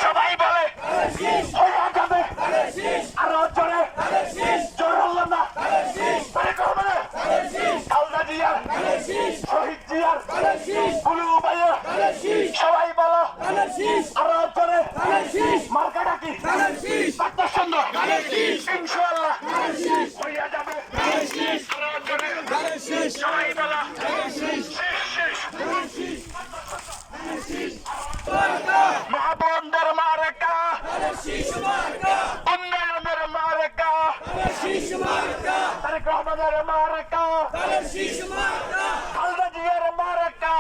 সবাই বলে হয়ে যাবে আরো জোরে জোর হলো না তারেক রহমানের খালেদা জিয়ার শহীদ জিয়ার কুলু ভাইয়া সবাই বলো আরো জোরে মার্কাটা কি কত সুন্দর ইনশাআল্লাহ হয়ে যাবে আরো জোরে সবাই বলো মহাবন্দের মার্কা উন্নয়নের মার্কা তারেক রহমানের মার্কা খালেদা জিয়ার মার্কা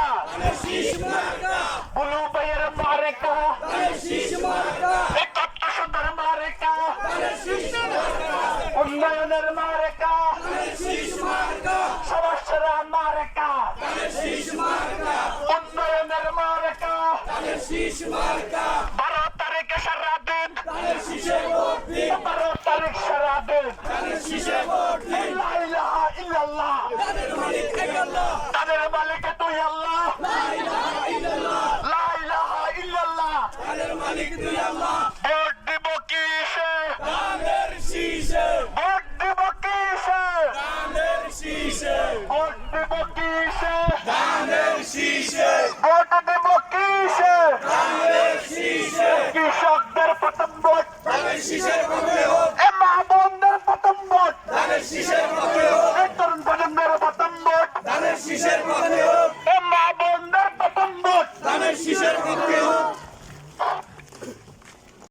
বুলু ভাইয়ের মার্কা কত সুন্দর মার্কা উন্নয়নের মার্কা সমস্যার মার্কা উন্নয়নের মার্কা 12 তারিখে সারাদিন 12 তারিখ সারাদিন লা ইলাহা ইল্লাল্লাহ তাদের মালিক তুই আল্লাহ লা ইলাহা ইল্লাল্লাহ ভোট দিব কিসে ভোট দিব কিসে ভোট দিব কিসে ভোট দিব কিসে কৃষকদের প্রথম ভোট